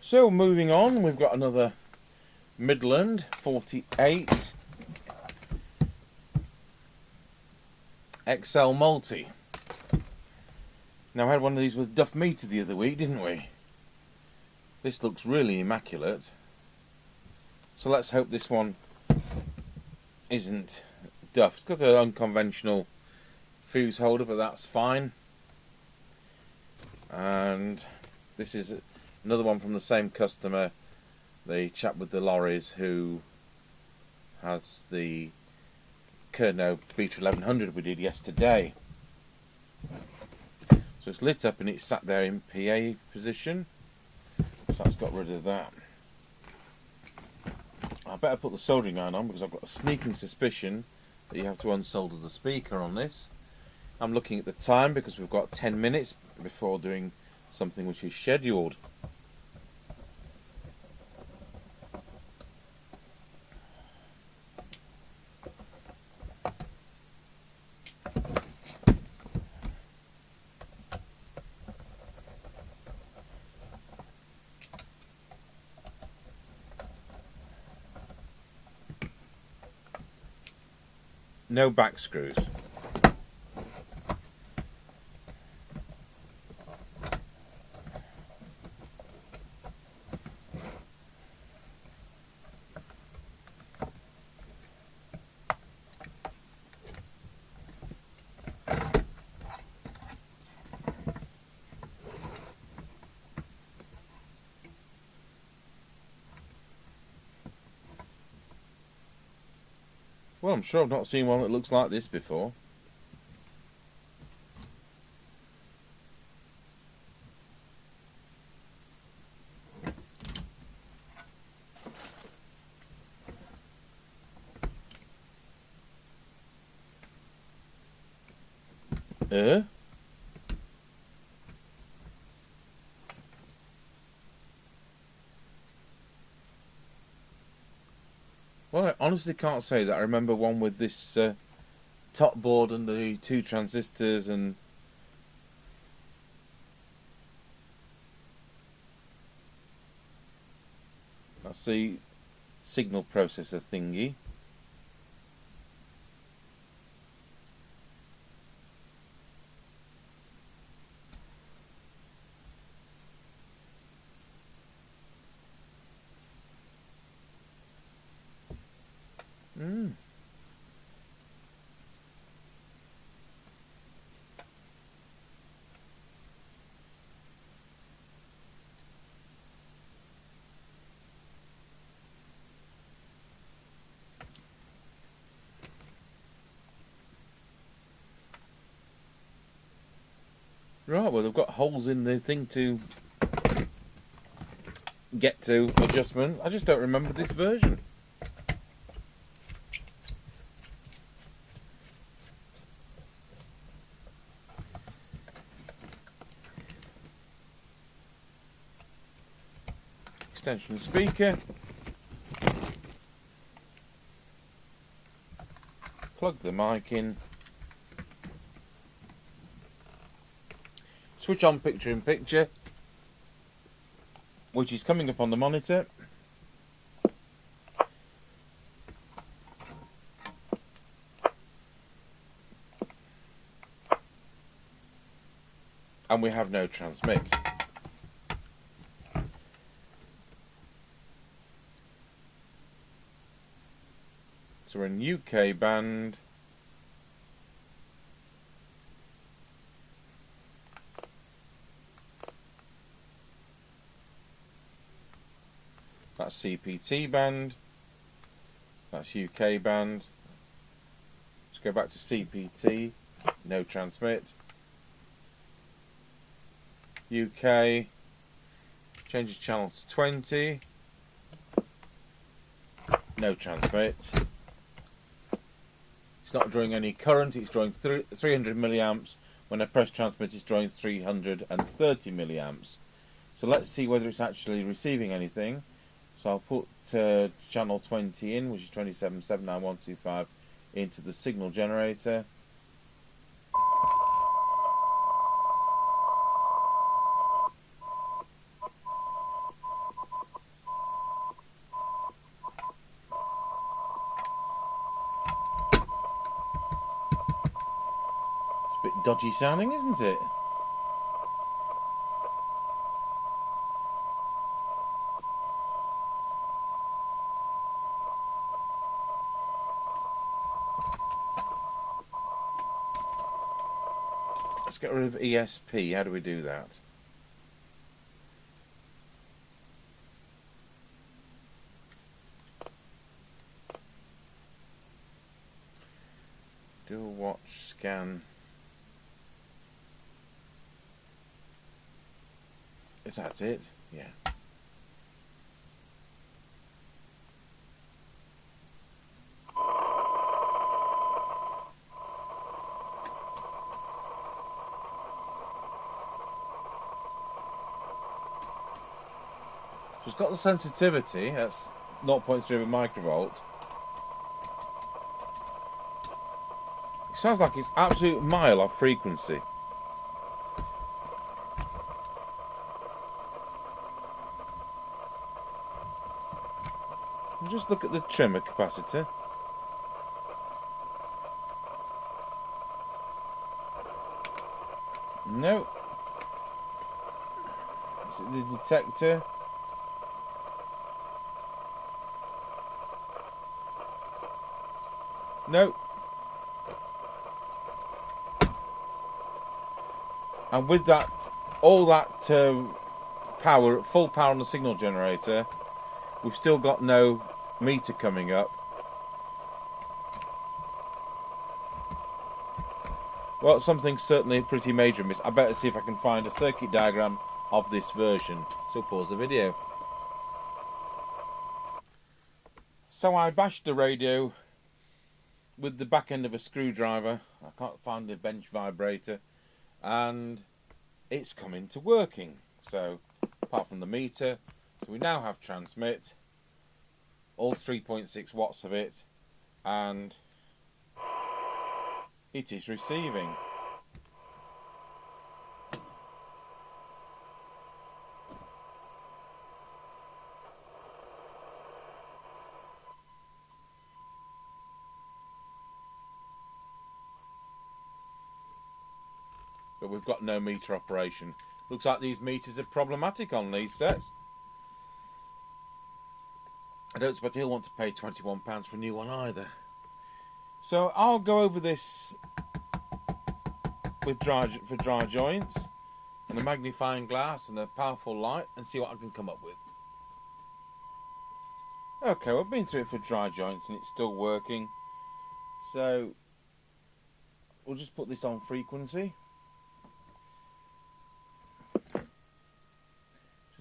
So moving on, we've got another Midland 48 XL multi. Now, I had one of these with duff meter the other week, didn't we? This looks really immaculate. So let's hope this one isn't duff. It's got an unconventional fuse holder, but that's fine. And this is another one from the same customer, the chap with the lorries who has the Kerno Beta 1100 we did yesterday. So it's lit up and it's sat there in PA position. So that's got rid of that. I better put the soldering iron on because I've got a sneaking suspicion that you have to unsolder the speaker on this. I'm looking at the time because we've got 10 minutes before doing something which is scheduled. No back screws. Well, I'm sure I've not seen one that looks like this before. Well, I honestly can't say that. I remember one with this top board and the 2 transistors and that's the signal processor thingy. Right, well, they've got holes in the thing to get to adjustment. I just don't remember this version. Extension speaker. Plug the mic in. Switch on picture in picture, which is coming up on the monitor. And we have no transmit. So we're in UK band. That's CPT band. That's UK band. Let's go back to CPT. No transmit. UK. Changes channel to 20. No transmit. It's not drawing any current. It's drawing 300 milliamps. When I press transmit, it's drawing 330 milliamps. So let's see whether it's actually receiving anything. So I'll put channel 20 in, which is 27.79125, into the signal generator. dodgy sounding, isn't it? Let's get rid of ESP. How do we do that? Do a watch scan. Is that it? Yeah. So it's got the sensitivity. That's 0.3 of a microvolt. It sounds like it's absolute mile off frequency. We'll just look at the trimmer capacitor. No. Is it the detector? No. And with that, all that power, full power on the signal generator, we've still got no meter coming up. Well, something's certainly pretty major amiss. I better see if I can find a circuit diagram of this version. So pause the video. So I bashed the radio with the back end of a screwdriver. I can't find the bench vibrator. And it's come into working. So apart from the meter, so we now have transmit, all 3.6 watts of it, and it is receiving. But we've got no meter operation. Looks like these meters are problematic on these sets. I don't expect he'll want to pay £21 for a new one either. So I'll go over this with for dry joints and a magnifying glass and a powerful light and see what I can come up with. Okay, we've been through it for dry joints and it's still working. So we'll just put this on frequency.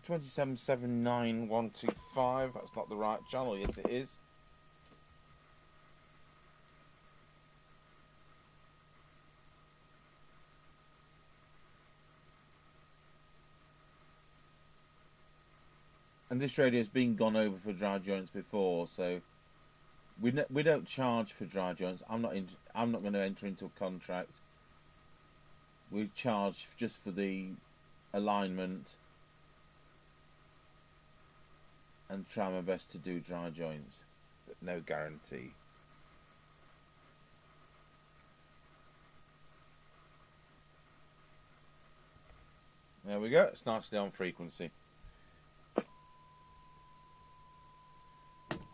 2779125, that's not the right channel, yes it is. And this radio has been gone over for dry joints before, so we don't charge for dry joints. I'm not going to enter into a contract. We charge just for the alignment and try my best to do dry joints, but no guarantee. There we go, it's nicely on frequency.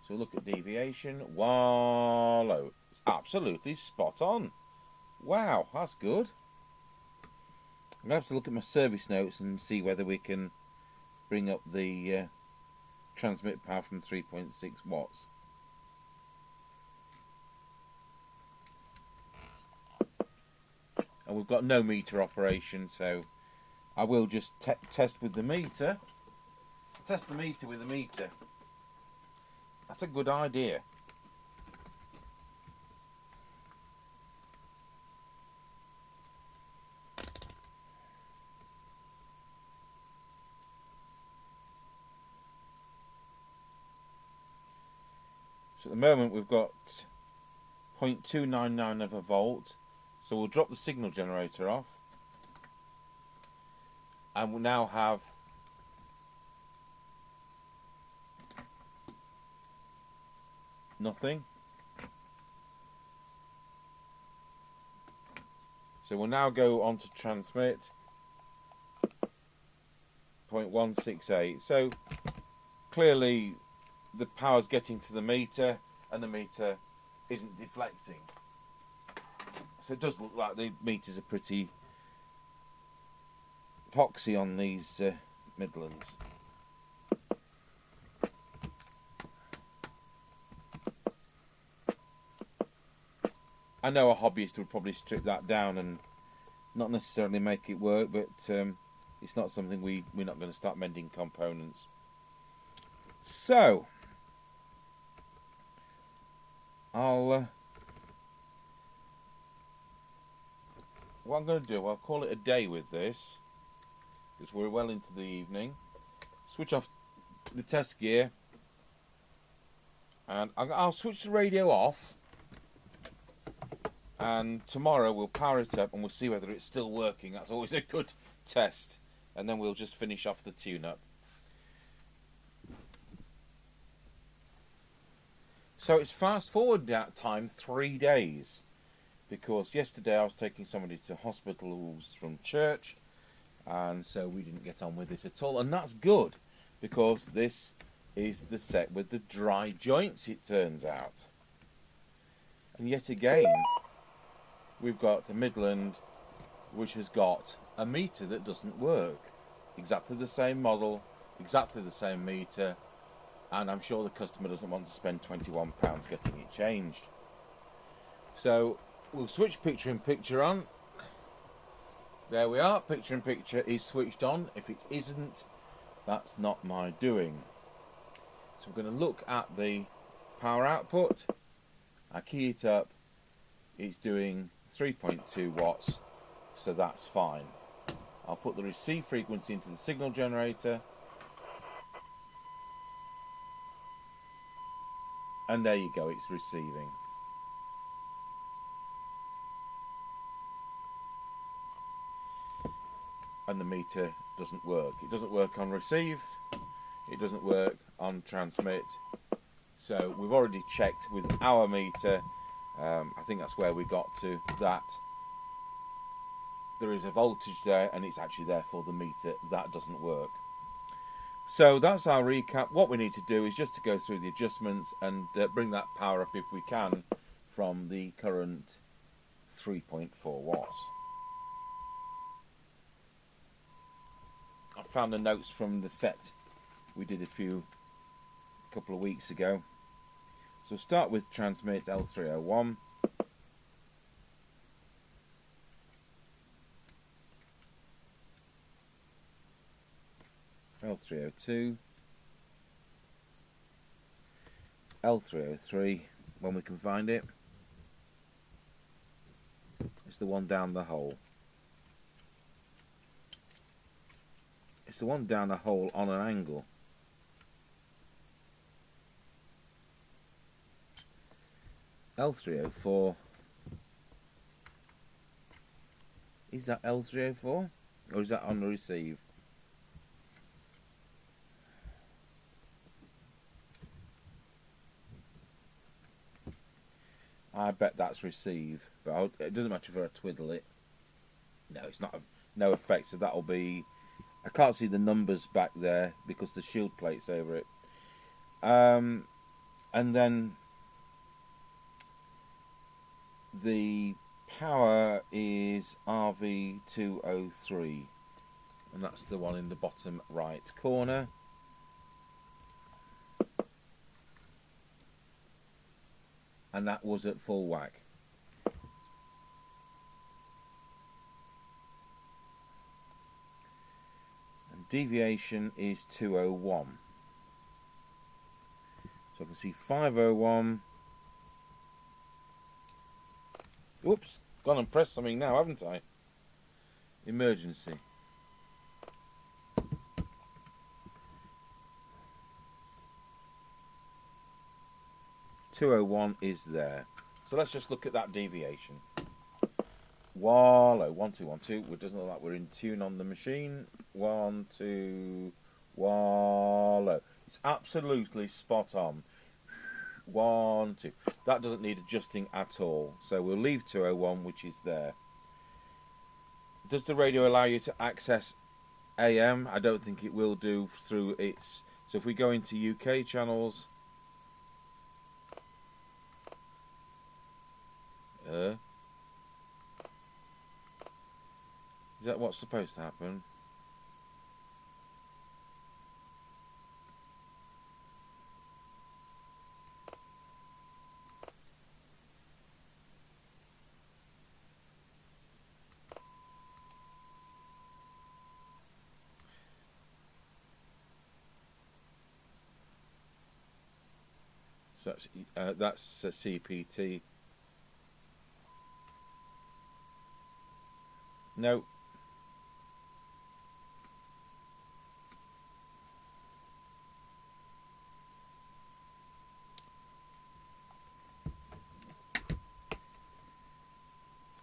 So look at deviation. Wallow, it's absolutely spot on. Wow, that's good. I'm going to have to look at my service notes and see whether we can bring up the transmit power from 3.6 watts. And we've got no meter operation, so I will just test with the meter. Test the meter with the meter. That's a good idea. So at the moment we've got 0.299 of a volt, so we'll drop the signal generator off and we'll now have nothing. So we'll now go on to transmit 0.168. So clearly the power's getting to the meter and the meter isn't deflecting. So it does look like the meters are pretty poxy on these Midlands. I know a hobbyist would probably strip that down and not necessarily make it work, but it's not something we're not going to start mending components. So what I'm going to do, I'll call it a day with this, because we're well into the evening. Switch off the test gear, and I'll switch the radio off. And tomorrow we'll power it up and we'll see whether it's still working. That's always a good test. And then we'll just finish off the tune-up. So it's fast forward that time 3 days. Because yesterday I was taking somebody to hospital who was from church. And so we didn't get on with this at all. And that's good. Because this is the set with the dry joints, it turns out. And yet again, we've got a Midland which has got a meter that doesn't work. Exactly the same model, exactly the same meter, and I'm sure the customer doesn't want to spend £21 getting it changed. So we'll switch picture in picture on. There we are, picture in picture is switched on. If it isn't, that's not my doing. So we're going to look at the power output. I key it up, it's doing 3.2 watts, so that's fine. I'll put the receive frequency into the signal generator, and there you go, it's receiving. And the meter doesn't work. It doesn't work on receive, it doesn't work on transmit. So we've already checked with our meter. I think that's where we got to, that there is a voltage there and it's actually therefore the meter that doesn't work. So that's our recap. What we need to do is just to go through the adjustments and bring that power up if we can from the current 3.4 watts. I found the notes from the set we did a couple of weeks ago. So start with transmit L301. L302. L303, when we can find it. It's the one down the hole. It's the one down the hole on an angle. L304. Is that L304? Or is that on the receive? I bet that's receive, but it doesn't matter if I twiddle it. No, it's not. No effect, so that'll be... I can't see the numbers back there because the shield plate's over it. And then the power is RV203, and that's the one in the bottom right corner. And that was at full whack. And deviation is 201. So I can see 501. Oops, gone and pressed something now, haven't I? Emergency. .201 is there. So let's just look at that deviation. Wallow, 1212. It doesn't look like we're in tune on the machine. 1, 2, wallow. It's absolutely spot on. 1, 2. That doesn't need adjusting at all. So we'll leave 201, which is there. does the radio allow you to access AM? I don't think it will do through its. So if we go into UK channels, is that what's supposed to happen? So that's a CPT. No.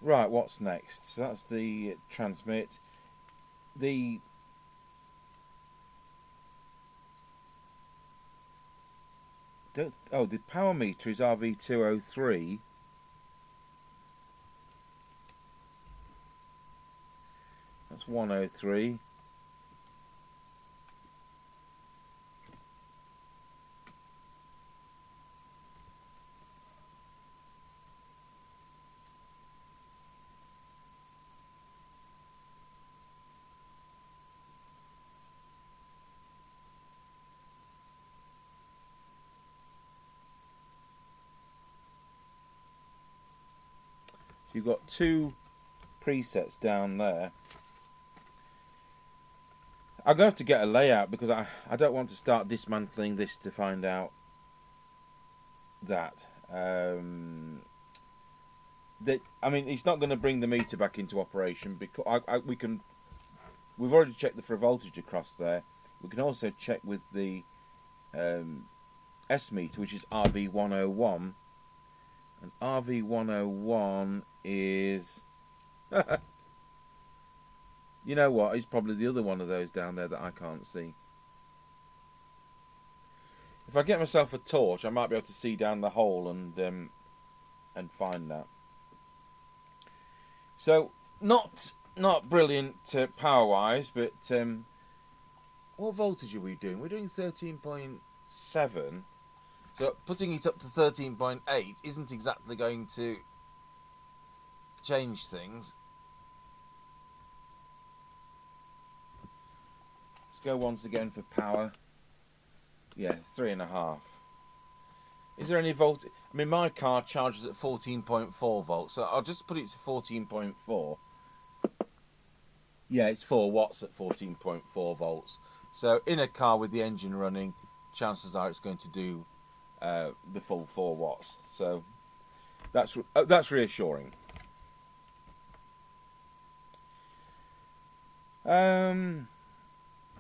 Right, what's next? So that's the transmit. The power meter is RV203. That's 103. So you've got two presets down there. I'm going to have to get a layout because I don't want to start dismantling this to find out that. I mean, it's not going to bring the meter back into operation because we've already checked for voltage across there. We can also check with the S meter, which is RV101, and RV101 is you know what, it's probably the other one of those down there that I can't see. If I get myself a torch, I might be able to see down the hole and find that. So not brilliant power wise, but what voltage are we doing? We're doing 13.7. So putting it up to 13.8 isn't exactly going to change things. Let's go once again for power. Yeah, 3.5. Is there any voltage? I mean, my car charges at 14.4 volts, so I'll just put it to 14.4. Yeah, it's 4 watts at 14.4 volts. So in a car with the engine running, chances are it's going to do the full 4 watts. So that's reassuring.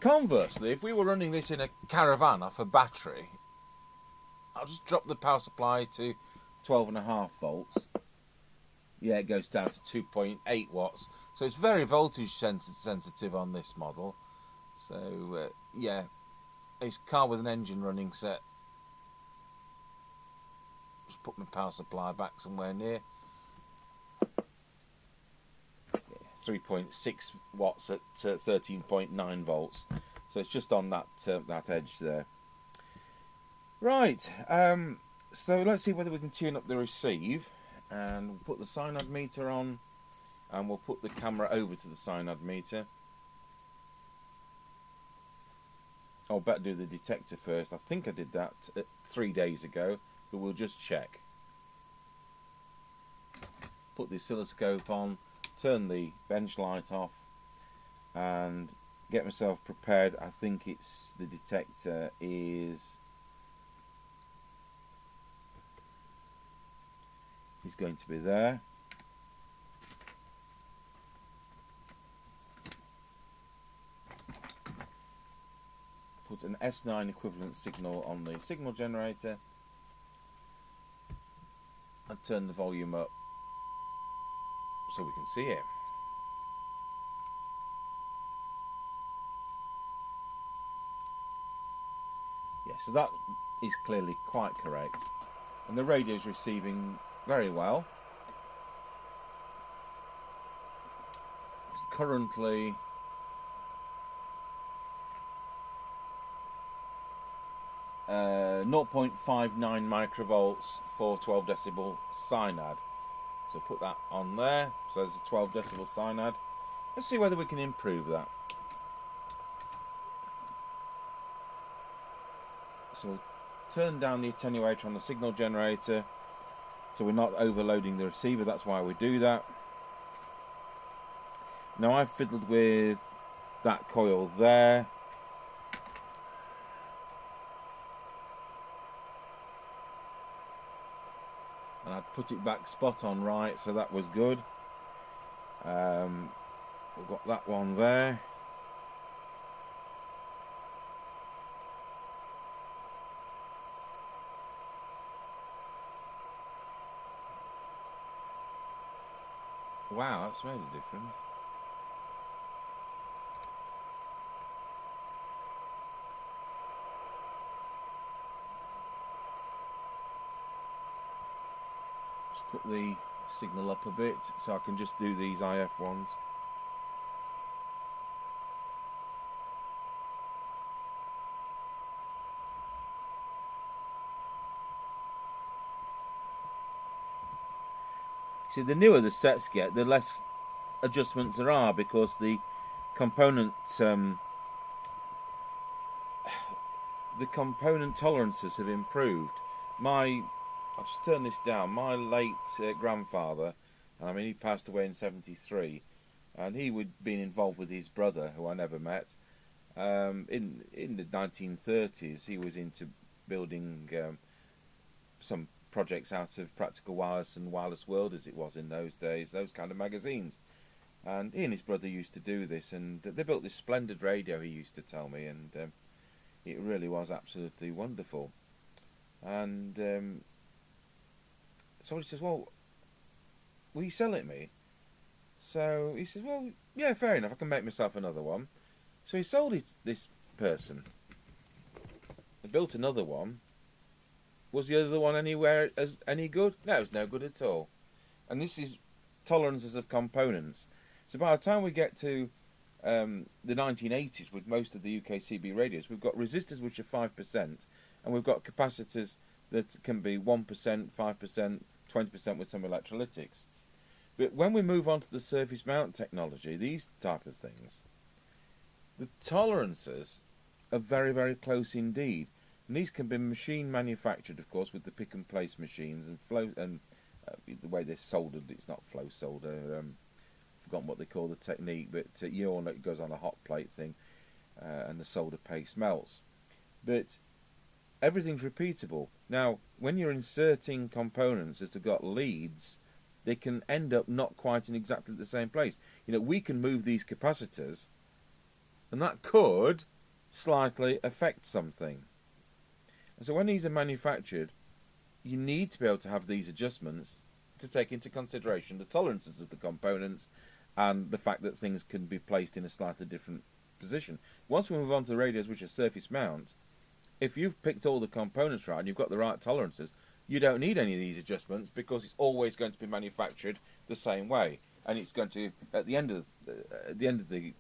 Conversely, if we were running this in a caravan off a battery, I'll just drop the power supply to 12.5 volts. Yeah, it goes down to 2.8 watts. So it's very voltage sensitive on this model. So, yeah, it's a car with an engine running set. Just put my power supply back somewhere near. 3.6 watts at 13.9 volts. So it's just on that edge there. Right, so let's see whether we can tune up the receive. And we'll put the synod meter on, and we'll put the camera over to the synod meter. I'll better do the detector first. I think I did that 3 days ago, but we'll just check. Put the oscilloscope on, turn the bench light off, and get myself prepared. I think it's the detector is going to be there. Put an S9 equivalent signal on the signal generator and turn the volume up so we can see it. Yeah, so that is clearly quite correct, and the radio is receiving very well. It's currently 0.59 microvolts for 12 decibel cyanide. So put that on there. So there's a 12 decibel cyanide. Let's see whether we can improve that. So we'll turn down the attenuator on the signal generator so we're not overloading the receiver. That's why we do that. Now I've fiddled with that coil there. And I'd put it back spot on right, so that was good. We've got that one there. Wow, that's made a difference. Just put the signal up a bit so I can just do these IF ones. See, the newer the sets get, the less adjustments there are, because the component tolerances have improved. I'll just turn this down. My late grandfather, I mean, he passed away in '73, and he would been involved with his brother, who I never met. In the 1930s, he was into building some projects out of Practical Wireless and Wireless World, as it was in those days, those kind of magazines. And he and his brother used to do this, and they built this splendid radio, he used to tell me, and it really was absolutely wonderful. And so he says, well, will you sell it me? So he says, well, yeah, fair enough, I can make myself another one. So he sold it to this person. They built another one. Was the other one any good? No, it was no good at all. And this is tolerances of components. So by the time we get to the 1980s, with most of the UK CB radios, we've got resistors which are 5%, and we've got capacitors that can be 1%, 5%, 20% with some electrolytics. But when we move on to the surface mount technology, these type of things, the tolerances are very, very close indeed. And these can be machine manufactured, of course, with the pick and place machines and the way they're soldered. It's not flow solder. Forgotten what they call the technique, but you all know it goes on a hot plate thing, and the solder paste melts. But everything's repeatable. Now, when you're inserting components that have got leads, they can end up not quite in exactly the same place. You know, we can move these capacitors, and that could slightly affect something. And so when these are manufactured, you need to be able to have these adjustments to take into consideration the tolerances of the components and the fact that things can be placed in a slightly different position. Once we move on to radios which are surface mount, if you've picked all the components right and you've got the right tolerances, you don't need any of these adjustments, because it's always going to be manufactured the same way. And it's going to, at the end of the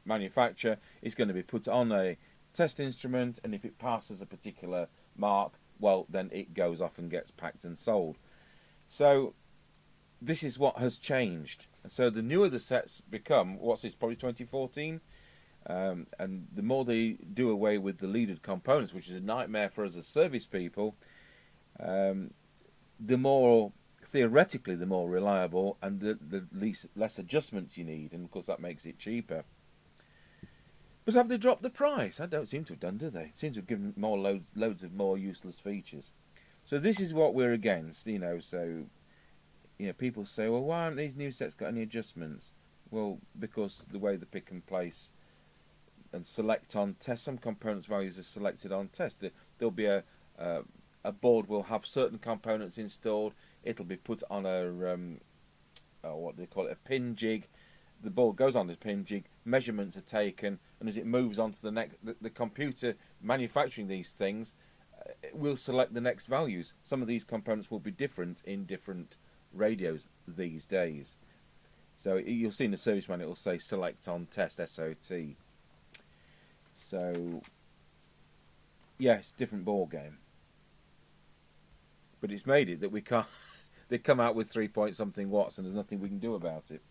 manufacture, it's going to be put on a test instrument, and if it passes a particular mark, well, then it goes off and gets packed and sold. So this is what has changed. And so the newer the sets become, what's this, probably 2014, and the more they do away with the leaded components, which is a nightmare for us as service people, the more, theoretically, the more reliable and the less adjustments you need, and of course that makes it cheaper. But have they dropped the price? I don't seem to have done, do they? They seem to have given more loads of more useless features. So this is what we're against, you know. So, you know, people say, well, why haven't these new sets got any adjustments? Well, because the way the pick and place and select on test, some components values are selected on test. There'll be a board will have certain components installed. It'll be put on a what do they call it, a pin jig. The board goes on this pin jig, measurements are taken, and as it moves on to the next, the computer manufacturing these things will select the next values. Some of these components will be different in different radios these days. So you'll see in the service manual it will say select on test SOT. So yes, different ball game. But it's made it that we can't. They come out with 3 point something watts, and there's nothing we can do about it.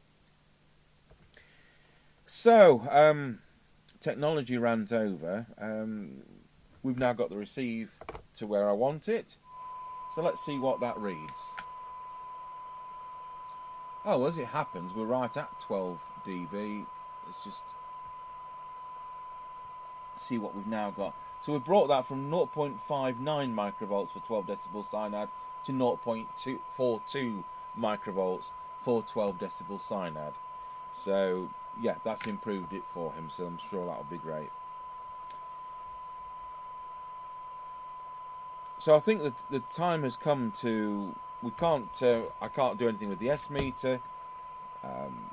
So technology rant over. We've now got the receive to where I want it. So let's see what that reads. Oh, as it happens, we're right at 12 dB. Let's just see what we've now got. So we've brought that from 0.59 microvolts for 12 decibel cyanide to 0.42 microvolts for 12 decibel cyanide. So yeah, that's improved it for him, so I'm sure that'll be great. So I think that the time has come to, I can't do anything with the S meter. I'm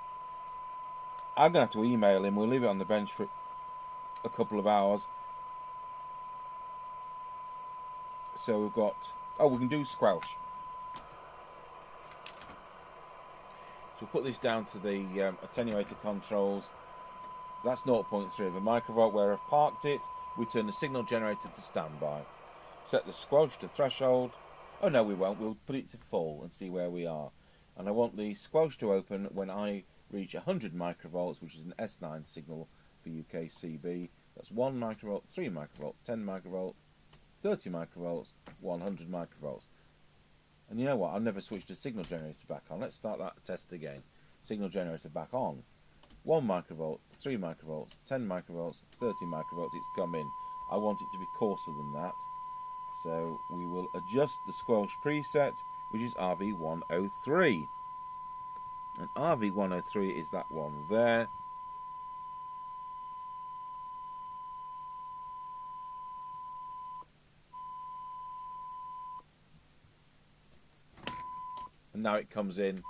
going to have to email him. We'll leave it on the bench for a couple of hours. So we've got, we can do Squelch. So we'll put this down to the attenuator controls. That's 0.3 of a microvolt. Where I've parked it, we turn the signal generator to standby. Set the Squelch to threshold. Oh no, we won't. We'll put it to full and see where we are. And I want the Squelch to open when I reach 100 microvolts, which is an S9 signal for UKCB. That's 1 microvolt, 3 microvolt, 10 microvolt, 30 microvolts, 100 microvolts. And you know what? I've never switched the signal generator back on. Let's start that test again. Signal generator back on. 1 microvolt, 3 microvolts, 10 microvolts, 30 microvolts. It's come in. I want it to be coarser than that. So we will adjust the Squelch preset, which is RV103. And RV103 is that one there. And now it comes in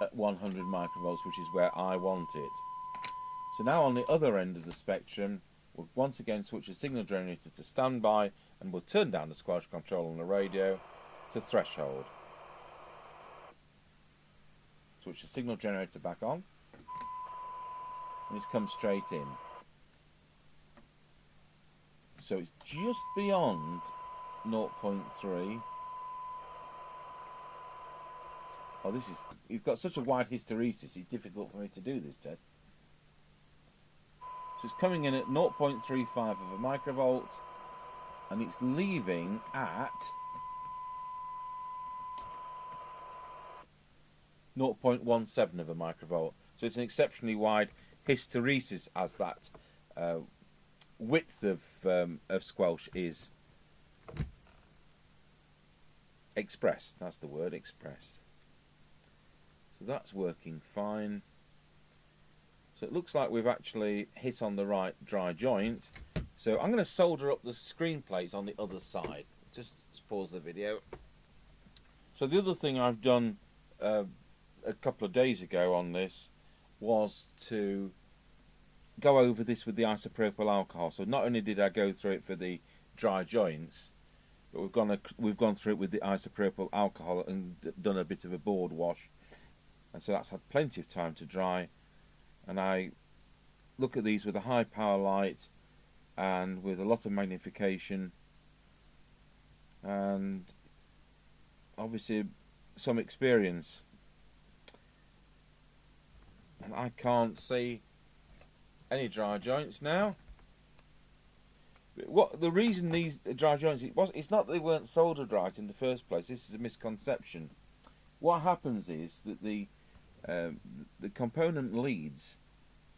at 100 microvolts, which is where I want it. So now on the other end of the spectrum, we'll once again switch the signal generator to standby, and we'll turn down the Squelch control on the radio to threshold. Switch the signal generator back on, and it's come straight in. So it's just beyond 0.3. Oh, you've got such a wide hysteresis, it's difficult for me to do this test. So it's coming in at 0.35 of a microvolt, and it's leaving at 0.17 of a microvolt. So it's an exceptionally wide hysteresis as that width of Squelch is expressed. That's the word, expressed. So that's working fine. So it looks like we've actually hit on the right dry joint. So I'm going to solder up the screen plates on the other side. Just pause the video. So the other thing I've done a couple of days ago on this was to go over this with the isopropyl alcohol. So not only did I go through it for the dry joints, but we've gone through it with the isopropyl alcohol and done a bit of a board wash. And so that's had plenty of time to dry. And I look at these with a high power light and with a lot of magnification and obviously some experience. And I can't see any dry joints now. What the reason these dry joints, it's not that they weren't soldered right in the first place. This is a misconception. What happens is that the component leads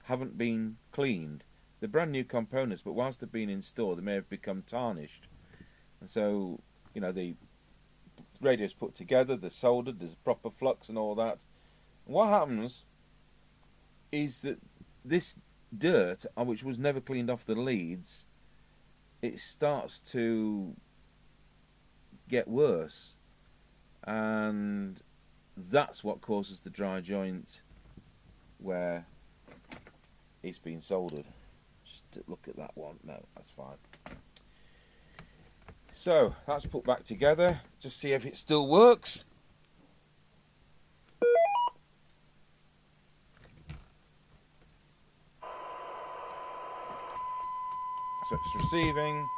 haven't been cleaned. They're brand new components, but whilst they've been installed, they may have become tarnished. And so, you know, the radio's put together, they're soldered, there's proper flux and all that. And what happens is that this dirt, which was never cleaned off the leads, it starts to get worse. And that's what causes the dry joint where it's been soldered. Just to look at that one. No, that's fine. So that's put back together. Just see if it still works. receiving.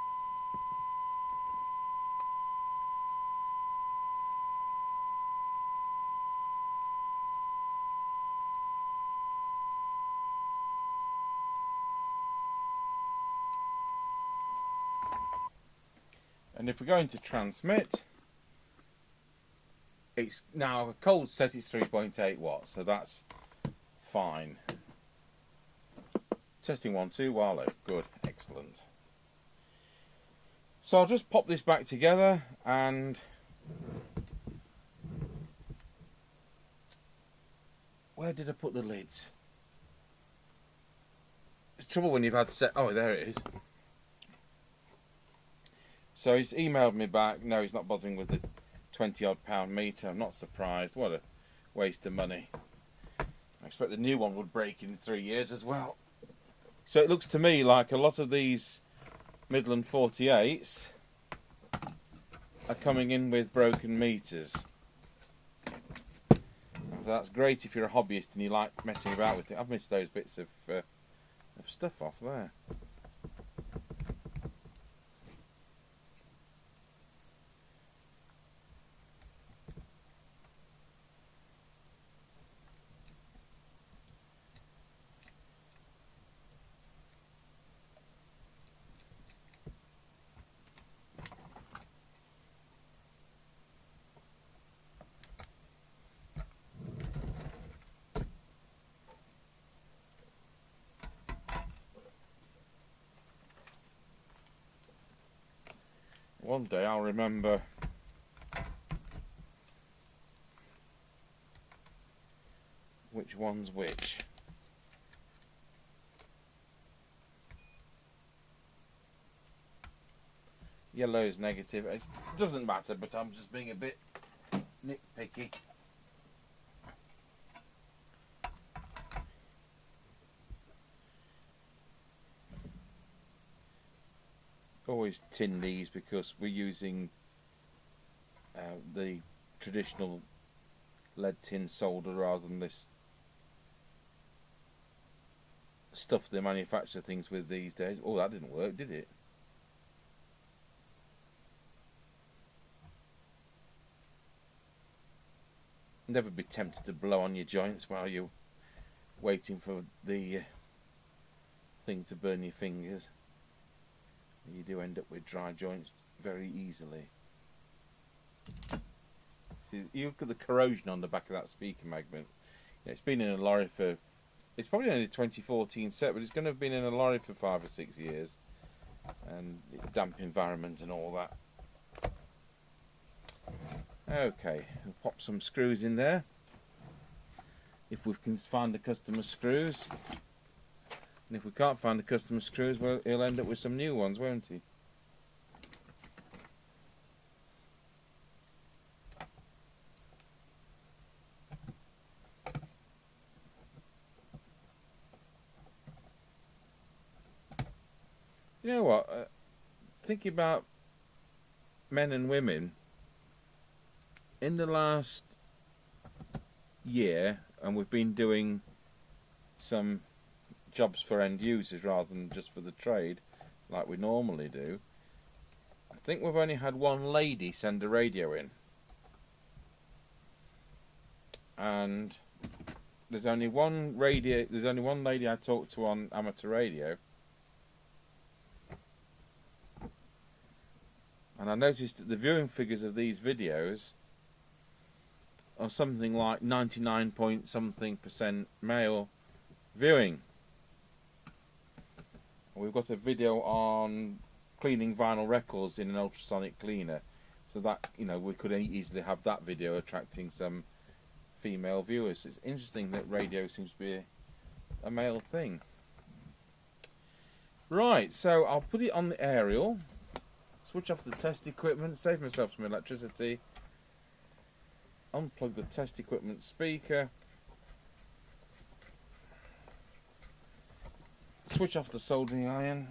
And if we're going to transmit, it's now a cold set, it's 3.8 watts, so that's fine. Testing 1, 2, Wallow, good, excellent. So I'll just pop this back together, and where did I put the lids? It's trouble when you've had to set, oh there it is. So he's emailed me back, no he's not bothering with the 20 odd pound meter. I'm not surprised, what a waste of money. I expect the new one would break in 3 years as well. So it looks to me like a lot of these Midland 48s are coming in with broken meters. So that's great if you're a hobbyist and you like messing about with it. I've missed those bits of stuff off there. One day I'll remember which one's which. Yellow's negative. It doesn't matter, but I'm just being a bit nitpicky. Always tin these because we're using the traditional lead tin solder rather than this stuff they manufacture things with these days. Oh, that didn't work, did it? Never be tempted to blow on your joints while you're waiting for the thing to burn your fingers. You do end up with dry joints very easily. See, you look at the corrosion on the back of that speaker magnet. It's been in a lorry for, it's probably only a 2014 set, but it's going to have been in a lorry for 5 or 6 years. And damp environment and all that. Okay, we'll pop some screws in there. If we can find the customer screws. And if we can't find the customer screws, well, he'll end up with some new ones, won't he? You know what? Thinking about men and women, in the last year, and we've been doing some jobs for end users rather than just for the trade like we normally do, I think we've only had one lady send a radio in, and there's only one lady I talked to on amateur radio, and I noticed that the viewing figures of these videos are something like 99 point something% male viewing. We've got a video on cleaning vinyl records in an ultrasonic cleaner, so that, you know, we could easily have that video attracting some female viewers. It's interesting that radio seems to be a male thing. Right, so I'll put it on the aerial, switch off the test equipment, save myself some electricity, unplug the test equipment speaker, switch off the soldering iron,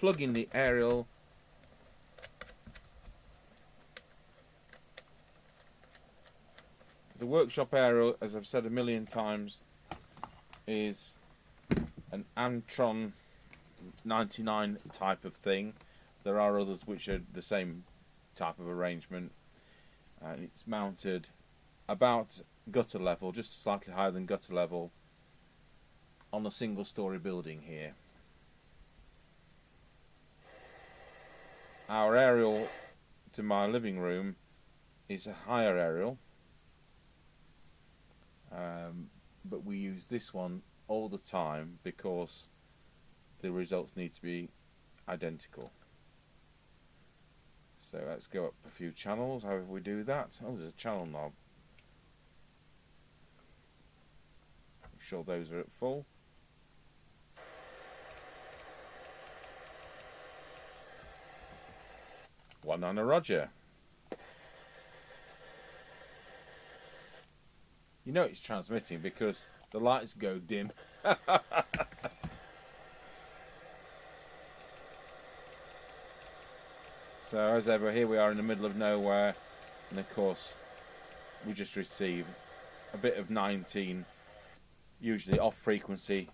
plug in the aerial, the workshop aerial, as I've said a million times, is an Antron 99 type of thing. There are others which are the same type of arrangement, and it's mounted about gutter level, just slightly higher than gutter level, on a single story building here. Our aerial to my living room is a higher aerial, but we use this one all the time because the results need to be identical. So let's go up a few channels. How do we do that? Oh, there's a channel knob. Make sure those are at full. One on a Roger. You know it's transmitting because the lights go dim. So as ever, here we are in the middle of nowhere, and of course we just receive a bit of 19, usually off frequency,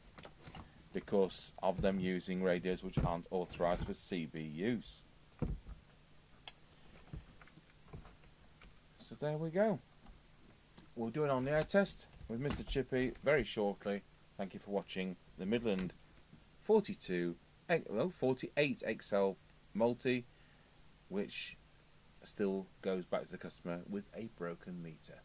because of them using radios which aren't authorised for CB use. So there we go. We'll do an on-the-air test with Mr. Chippy very shortly. Thank you for watching the Midland 48 XL multi, which still goes back to the customer with a broken meter.